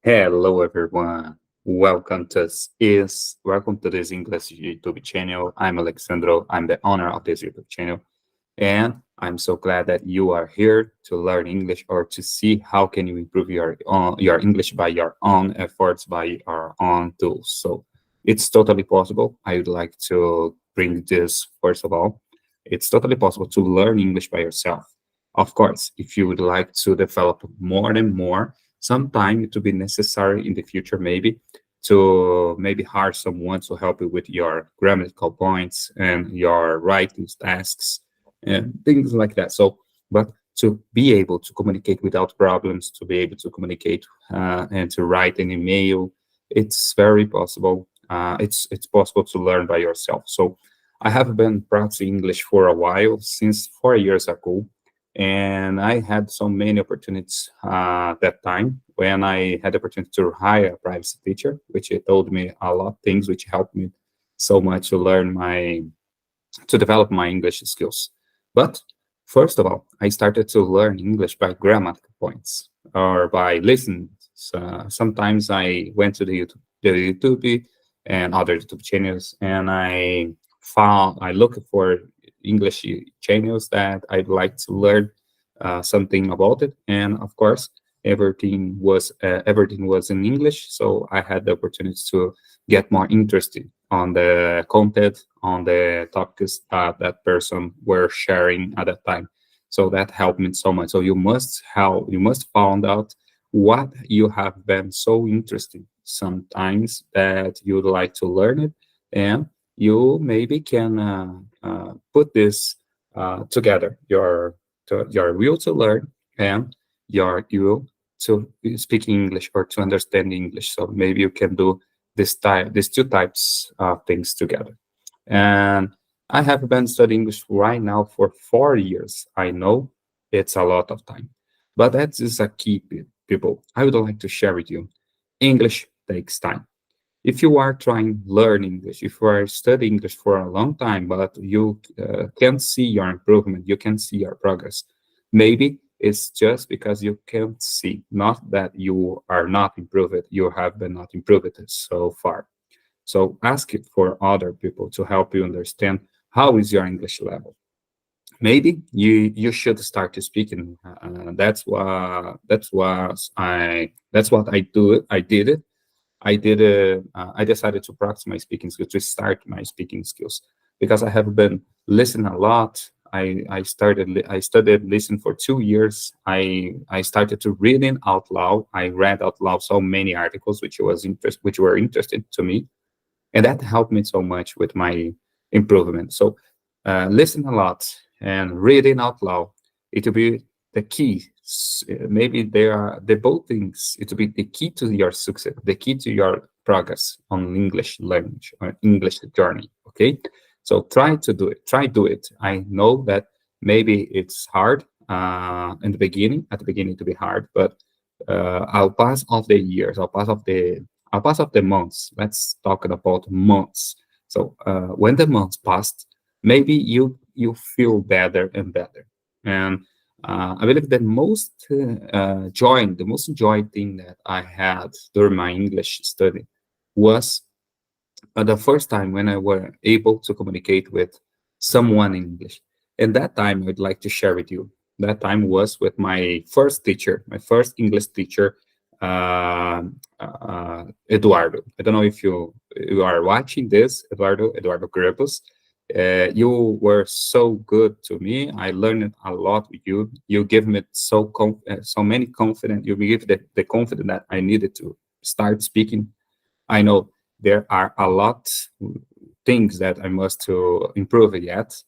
Hello, everyone. Welcome to this English YouTube channel. I'm Alexandro. I'm the owner of this YouTube channel, and I'm so glad that you are here to learn English or to see how can you improve your English by your own efforts, by your own tools. So it's totally possible. I would like to bring this first of all. It's totally possible to learn English by yourself. Of course, if you would like to develop more and more, sometime it will be necessary in the future maybe to maybe hire someone to help you with your grammatical points and your writing tasks and things like that. So, but to be able to communicate without problems, to be able to communicate and to write an email, it's very possible. It's possible to learn by yourself. So, I have been practicing English for a while, since 4 years ago, and I had so many opportunities that time when I had the opportunity to hire a private teacher, which it told me a lot of things, which helped me so much to develop my English skills. But first of all, I started to learn English by grammatical points or by listening. So sometimes I went to the YouTube and other YouTube channels, and I looked for English channels that I'd like to learn something about it. And of course, everything was in English, so I had the opportunity to get more interested on the content, on the topics that person were sharing at that time. So that helped me so much. So you must find out what you have been so interested sometimes that you'd like to learn it, and you maybe can put this together, your will to learn and your will to speak English or to understand English. So maybe you can do these two types of things together. And I have been studying English right now for 4 years. I know it's a lot of time, but that is a key, people. I would like to share with you. English takes time. If you are trying to learn English, if you are studying English for a long time, but you can't see your improvement, you can see your progress, maybe it's just because you can't see, not that you are not improved, you have been not improved so far. So ask it for other people to help you understand how is your English level. Maybe you should start to speaking. That's what I do. I decided to practice my speaking skills, to start my speaking skills, because I have been listening a lot. I studied listening for 2 years. I started to reading out loud. I read out loud so many articles which were interesting to me, and that helped me so much with my improvement. So listen a lot and reading out loud, it will be the key. Maybe they are the both things. It will be the key to your success, the key to your progress on English language or English journey. Okay, so try to do it. Try do it. I know that maybe it's hard in the beginning. At the beginning, to be hard, but I'll pass of the years. I'll pass of the months. Let's talk about months. So when the months passed, maybe you feel better and better. And I believe the most joy thing that I had during my English study was the first time when I were able to communicate with someone in English. And that time I'd like to share with you. That time was with my first teacher, my first English teacher, Eduardo. I don't know if you are watching this, Eduardo Crepus. You were so good to me. I learned a lot with you. You give me so many confidence. You give the confidence that I needed to start speaking. I know there are a lot things that I must to improve yet,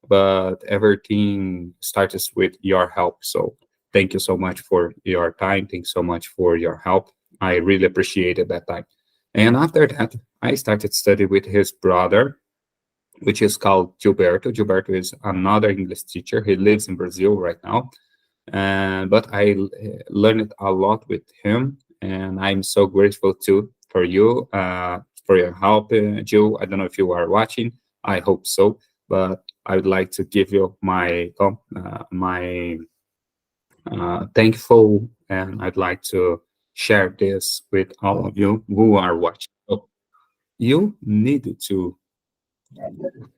but everything starts with your help. So thank you so much for your time. Thanks so much for your help. I really appreciated that time. And after that, I started study with his brother, which is called Gilberto. Gilberto is another English teacher. He lives in Brazil right now. But I learned a lot with him, and I'm so grateful too for you, for your help, Jill. I don't know if you are watching. I hope so. But I would like to give you my thankful, and I'd like to share this with all of you who are watching. So you needed to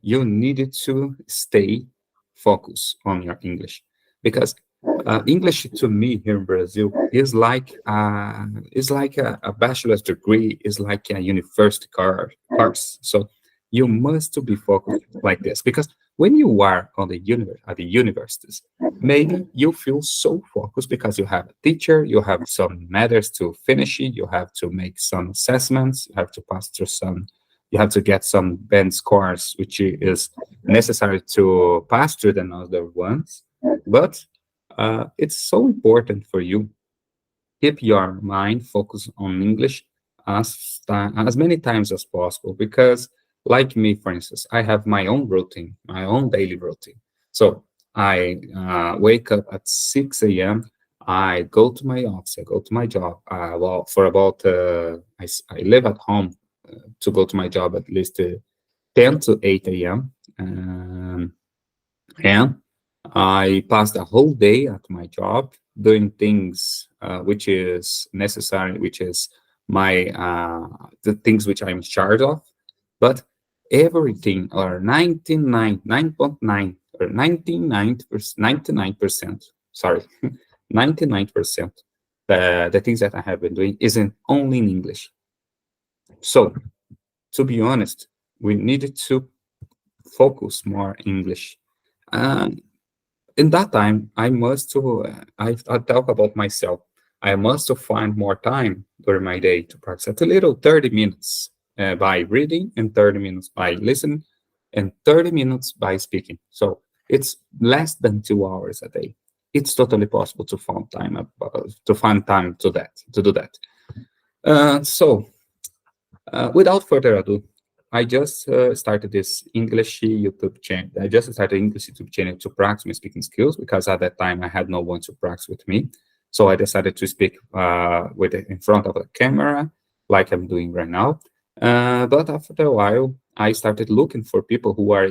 you needed to stay focused on your English because English to me here in Brazil is like a bachelor's degree, is like a university course. So you must to be focused like this because when you are on the at the universities, maybe you feel so focused because you have a teacher, you have some matters to finish it, you have to make some assessments, you have to pass through some you have to get some band scores, which is necessary to pass through the other ones. But it's so important for you keep your mind focused on English as many times as possible because, like me, for instance, I have my own routine, my own daily routine. So I wake up at 6 a.m. I go to my office, I go to my job. Well, for about I live at home to go to my job at least 10 to 8 a.m. And I pass the whole day at my job doing things which is necessary, which is my the things which I'm in charge of. But everything, or 9.9 or 99%, sorry, 99%, the things that I have been doing isn't only in English. So to be honest, we needed to focus more English. And in that time, I must to I talk about myself. I must to find more time during my day to practice at a little 30 minutes by reading and 30 minutes by listening and 30 minutes by speaking. So it's less than 2 hours a day. It's totally possible to find time to do that. Without further ado, I just started this English YouTube channel. I just started English YouTube channel to practice my speaking skills because at that time I had no one to practice with me. So I decided to speak in front of a camera, like I'm doing right now. But after a while, I started looking for people who are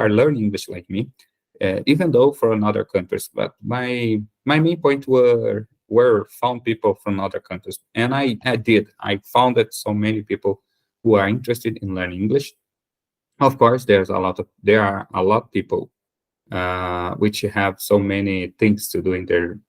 learning English like me, even though from other countries. But my main point were found people from other countries, and I did. I found that so many people who are interested in learning English. Of course, there are a lot of people which have so many things to do in their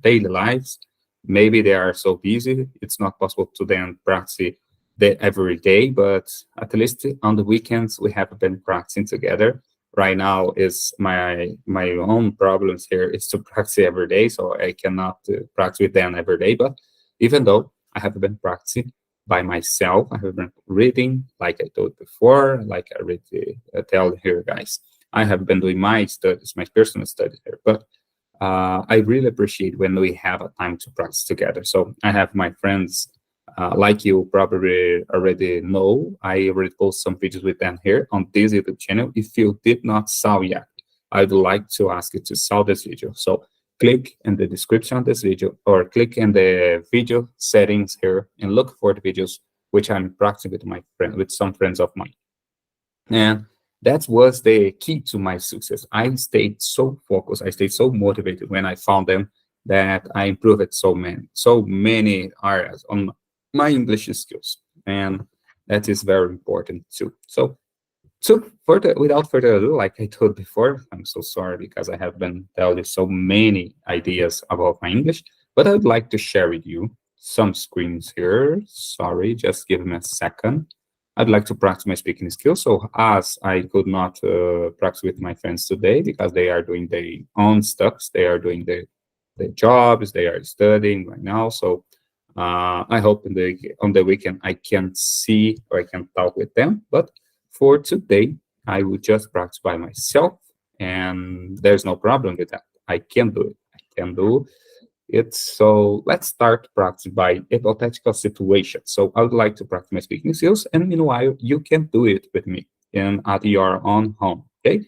daily lives. Maybe they are so busy it's not possible to then practice every day, but at least on the weekends we have been practicing together. Right now is my own problems here is to practice every day, so I cannot practice with them every day. But even though I have been practicing by myself, I have been reading, like I told before, like I read tell here, guys. I have been doing my studies, my personal studies here, but I really appreciate when we have a time to practice together. So I have my friends, like you probably already know, I already post some videos with them here on this YouTube channel. If you did not saw yet, I would like to ask you to saw this video. So click in the description of this video or click in the video settings here and look for the videos which I'm practicing with with some friends of mine. And that was the key to my success. I stayed so focused, I stayed so motivated when I found them that I improved so many areas on my English skills. And that is very important too. So without further ado, like I told before, I'm so sorry because I have been telling you so many ideas about my English, but I would like to share with you some screens here. Sorry, just give me a second. I'd like to practice my speaking skills. So as I could not practice with my friends today because they are doing their own stuff, they are doing their jobs, they are studying right now. So I hope on the weekend I can see or I can talk with them. But for today, I will just practice by myself, and there's no problem with that. I can do it. I can do it. So let's start practice by hypothetical situation. So I would like to practice my speaking skills, and meanwhile, you can do it with me and at your own home. Okay.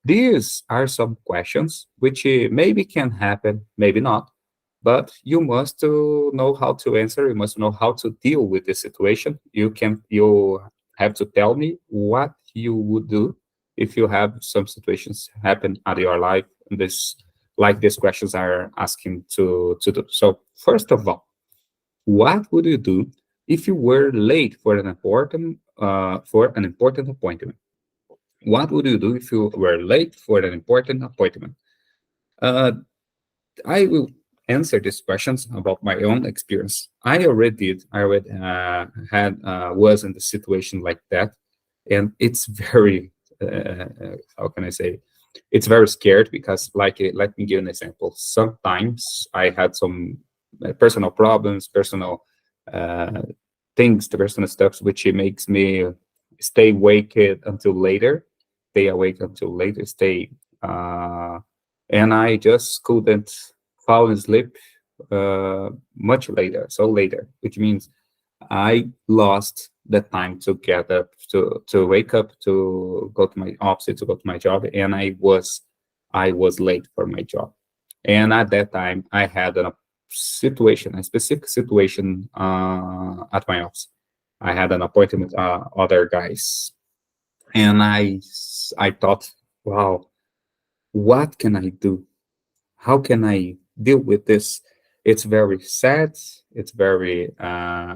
These are some questions which maybe can happen, maybe not, but you must know how to answer. You must know how to deal with the situation. You have to tell me what you would do if you have some situations happen at your life. And this, like these questions are asking to do. So first of all, What would you do if you were late for an important appointment? What would you do if you were late for an important appointment? Uh, I will answer these questions about my own experience. I already did. I already had was in the situation like that, and it's very how can I say? It's very scared because, like, let me give an example. Sometimes I had some personal problems, personal uh, things, the personal stuff, which it makes me stay awake until later, stay awake until later, stay. And I just couldn't fall asleep much later, so later, which means I lost the time to get up, to wake up, to go to my office, to go to my job, and I was late for my job. And at that time, I had a specific situation at my office. I had an appointment with other guys, and I thought, wow, what can I do? How can I deal with this? It's very sad. It's very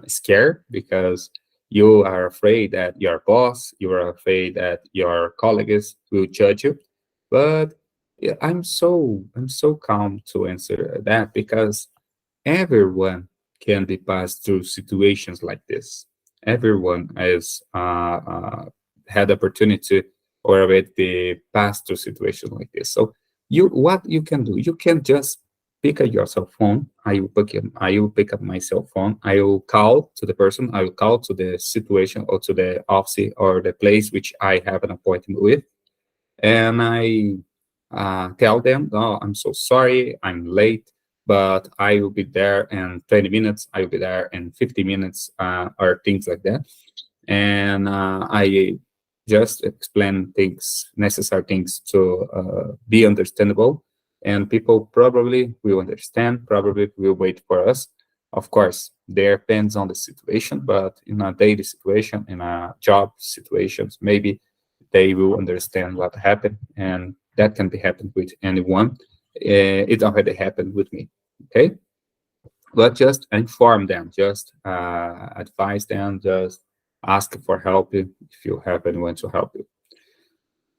scared because you are afraid that your boss, you are afraid that your colleagues will judge you. But yeah, I'm so calm to answer that because everyone can be passed through situations like this. Everyone has had opportunity or already passed through situations like this. So what you can do, you can just pick up your cell phone. I will pick up my cell phone. I will call to the person. I will call to the situation or to the office or the place which I have an appointment with, and I tell them, "Oh, I'm so sorry, I'm late, but I will be there in 20 minutes. I will be there in 50 minutes," or things like that. And I just explain things, necessary things to be understandable, and people probably will understand, probably will wait for us. Of course, there depends on the situation, but in a daily situation, in a job situations, maybe they will understand what happened, and that can be happened with anyone. It already happened with me. Okay, but just inform them, just advise them, just ask for help if you have anyone to help you.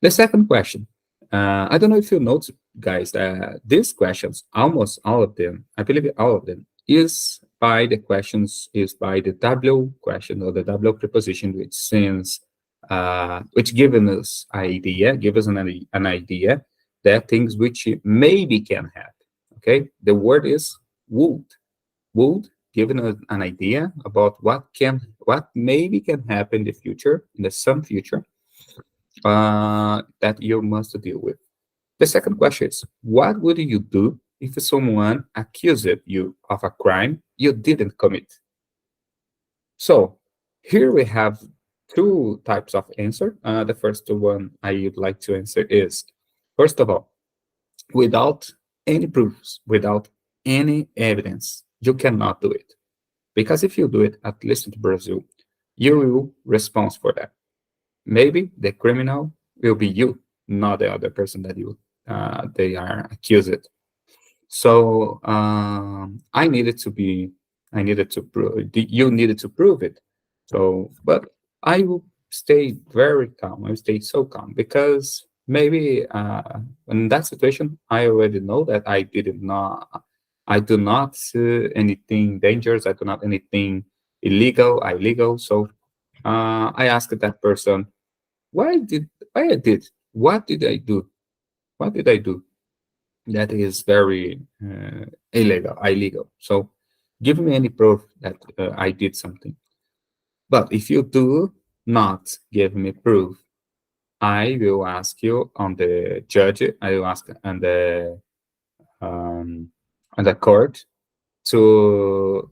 The second question, I don't know if you notice, guys, that these questions, almost all of them, I believe all of them, is by the W question or the W preposition, which seems, which give us an idea that things which maybe can happen. Okay, the word is would. Would giving us an idea about what maybe can happen in the future, in the some future, that you must deal with. The second question is, what would you do if someone accused you of a crime you didn't commit? So here we have two types of answer. The first one I would like to answer is, first of all, without any proofs, without any evidence, you cannot do it. Because if you do it, at least in Brazil, you will respond for that. Maybe the criminal will be you, not the other person that they are accused. So I needed to prove. You needed to prove it. So, but I will stay very calm. I will stay so calm because maybe in that situation, I already know that I do not see anything dangerous. I do not anything illegal. So I asked that person, why I did? What did I do? What did I do? That is very illegal. So give me any proof that I did something. But if you do not give me proof, I will ask you on the judge. I will ask um, on the court to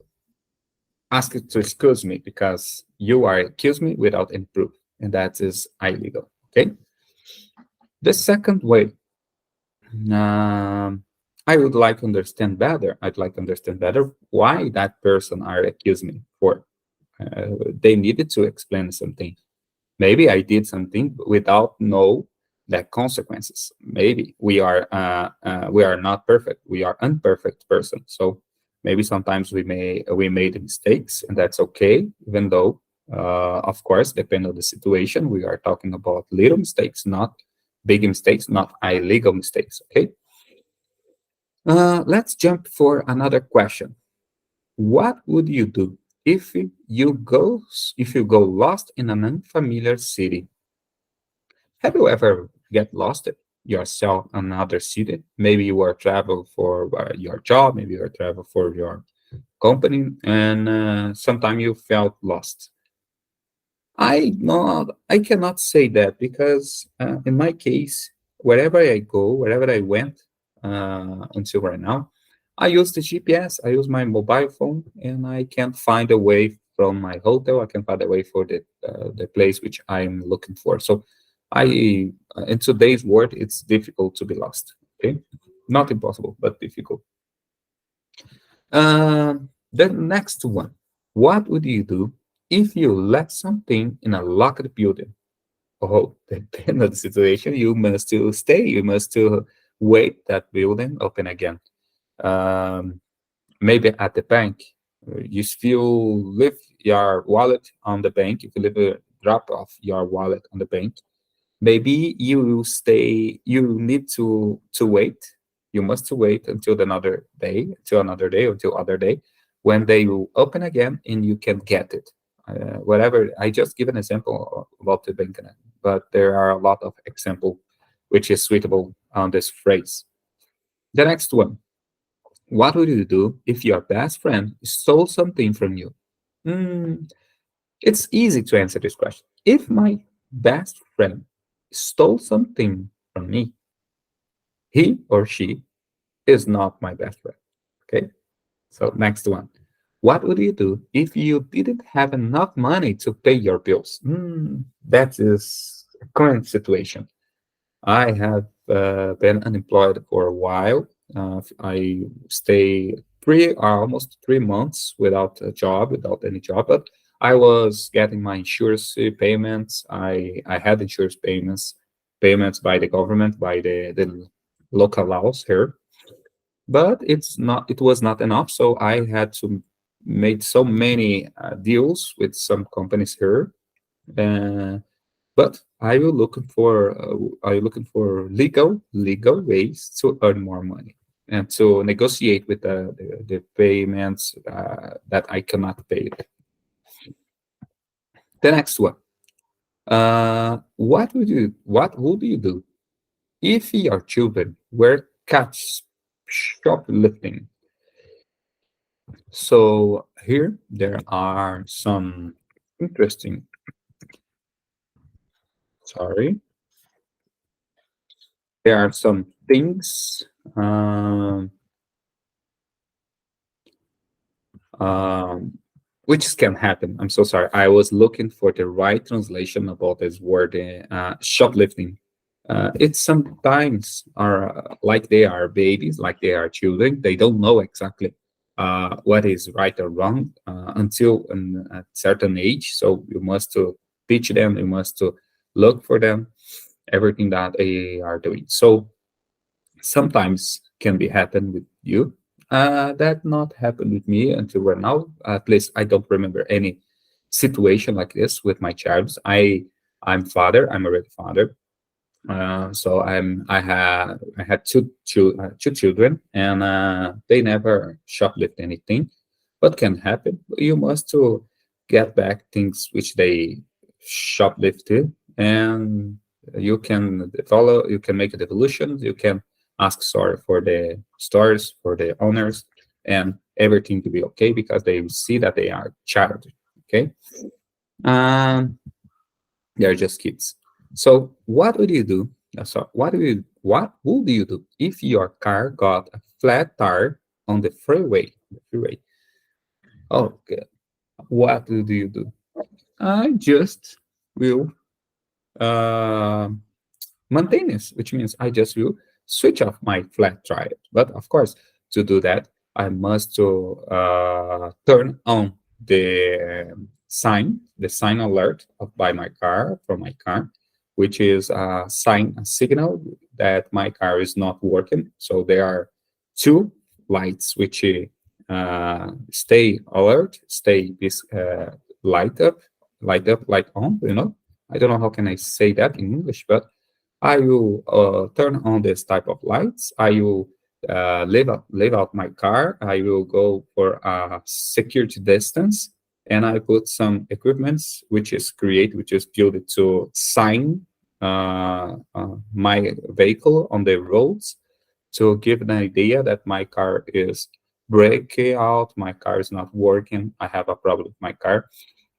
ask it to excuse me because you are accusing me without any proof, and that is illegal. Okay. The second way, um, I would like to understand better. I'd like to understand better why that person are accusing me for. They needed to explain something. Maybe I did something without know the consequences. Maybe we are not perfect. We are imperfect person. So Maybe sometimes we made mistakes, and that's okay. Even though, of course, depending on the situation, we are talking about little mistakes, not big mistakes, not illegal mistakes. Okay. Let's jump for another question. What would you do if you go lost in an unfamiliar city? Have you ever get lost yourself in another city? Maybe you are travel for your job, maybe you are travel for your company, and sometime you felt lost. I cannot say that because in my case, wherever I go, wherever I went until right now, I use the GPS. I use my mobile phone, and I can find a way from my hotel. I can find a way for the place which I'm looking for. So, in today's world, it's difficult to be lost. Okay, not impossible, but difficult. The next one. What would you do if you left something in a locked building? Oh, depending on the situation, you must still stay. You must still wait that building open again. Um, Maybe at the bank, you still leave your wallet on the bank. If you leave a drop off your wallet on the bank, maybe you will stay. You need to wait. You must wait until another day, until other day, when they will open again and you can get it. Whatever. I just give an example about the bank, but there are a lot of example which is suitable on this phrase. The next one. What would you do if your best friend stole something from you? Hmm, it's easy to answer this question. If my best friend stole something from me, he or she is not my best friend. Okay. So next one. What would you do if you didn't have enough money to pay your bills? That is a current situation. I have been unemployed for a while. I stay almost 3 months without a job, without any job. But I was getting my insurance payments. I had insurance payments by the government, by the local laws here. But it was not enough. So I had to make so many deals with some companies here. Uh, but I looking for legal ways to earn more money and to negotiate with the payments that I cannot pay. The next one. What would you do if your children were caught shoplifting? So here there are some interesting. Sorry, there are some things. Um, which can happen. I'm so sorry. I was looking for the right translation about this word, shoplifting. It's sometimes are like they are babies, like they are children. They don't know exactly what is right or wrong until a certain age. So you must to teach them. You must to look for them, everything that they are doing. So sometimes can be happen with you. That not happened with me until right now. At least I don't remember any situation like this with my child. I'm father. I'm already father. So I had two children, and they never shoplift anything, but can happen. You must to get back things which they shoplifted, and you can follow. You can make a devolution. You can ask sorry for the stores, for the owners, and everything to be okay because they see that they are child. Okay. Um, they're just kids. So what would you do? What would you do if your car got a flat tire on the freeway? The freeway. Okay. What do you do? I just will uh, maintenance, which means I just will switch off my flat tire. But of course, to do that, I must to turn on the sign alert of by my car from my car, which is a signal that my car is not working. So there are two lights which stay alert, stay this light up, light on. I don't know how can I say that in English, but I will turn on this type of lights. I will leave out my car. I will go for a security distance, and I put some equipments which is built to sign my vehicle on the roads to give an idea that my car is breaking out, my car is not working, I have a problem with my car.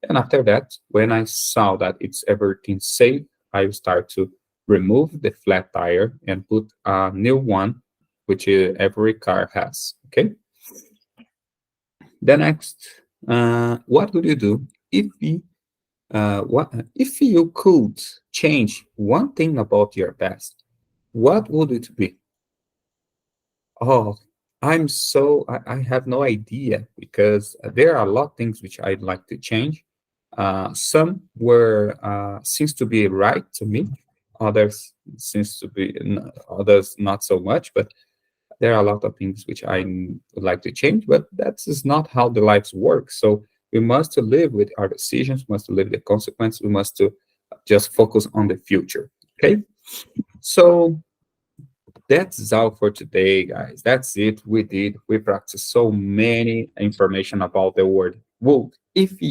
And after that, when I saw that it's everything safe, I start to remove the flat tire and put a new one, which every car has. Okay. The next, what would you do if you could change one thing about your past? What would it be? Oh, I have no idea because there are a lot of things which I'd like to change. Some were seems to be right to me, others others not so much. But there are a lot of things which would like to change. But that is not how the lives work. So we must to live with our decisions, must to live with the consequence. We must to just focus on the future. Okay, so that's all for today, guys. That's it. We practiced so many information about the word would. If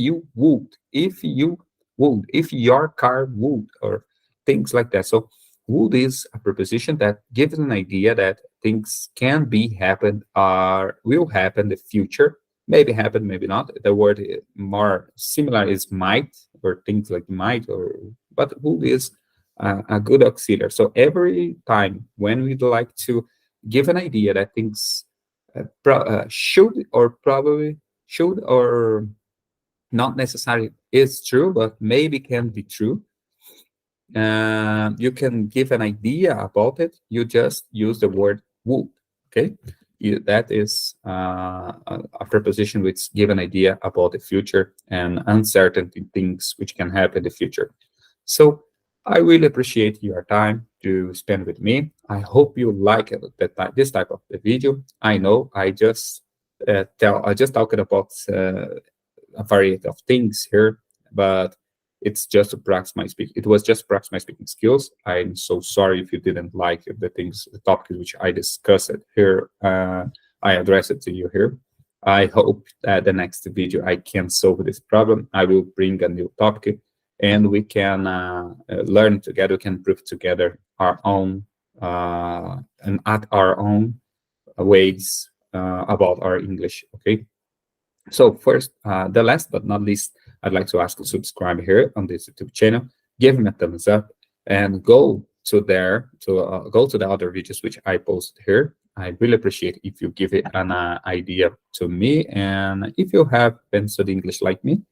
your car would, or things like that. So would is a preposition that gives an idea that things can be happen or will happen in the future. Maybe happen, maybe not. The word more similar is might, or things like might, but would is a good auxiliary. So every time when we'd like to give an idea that things should or probably should or not necessarily is true, but maybe can be true, you can give an idea about it. You just use the word would. Okay, that is a preposition which give an idea about the future and uncertainty things which can happen in the future. So I really appreciate your time to spend with me. I hope you like this type of the video. I know I just talking about a variety of things here, but it's just to practice my speak. It was just practice my speaking skills. I'm so sorry if you didn't like the topics which I discussed here. I address it to you here. I hope that the next video I can solve this problem. I will bring a new topic, and we can learn together. We can improve together our own and at our own ways about our English. Okay. So first, the last but not least, I'd like to ask you to subscribe here on this YouTube channel, give me a thumbs up, and go to the other videos which I posted here. I really appreciate if you give it an idea to me, and if you have been studying English like me,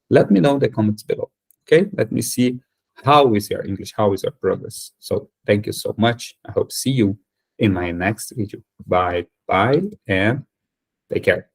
let me know in the comments below. Okay, let me see how is your English, how is your progress. So thank you so much. I hope to see you in my next video. Bye bye, and take care.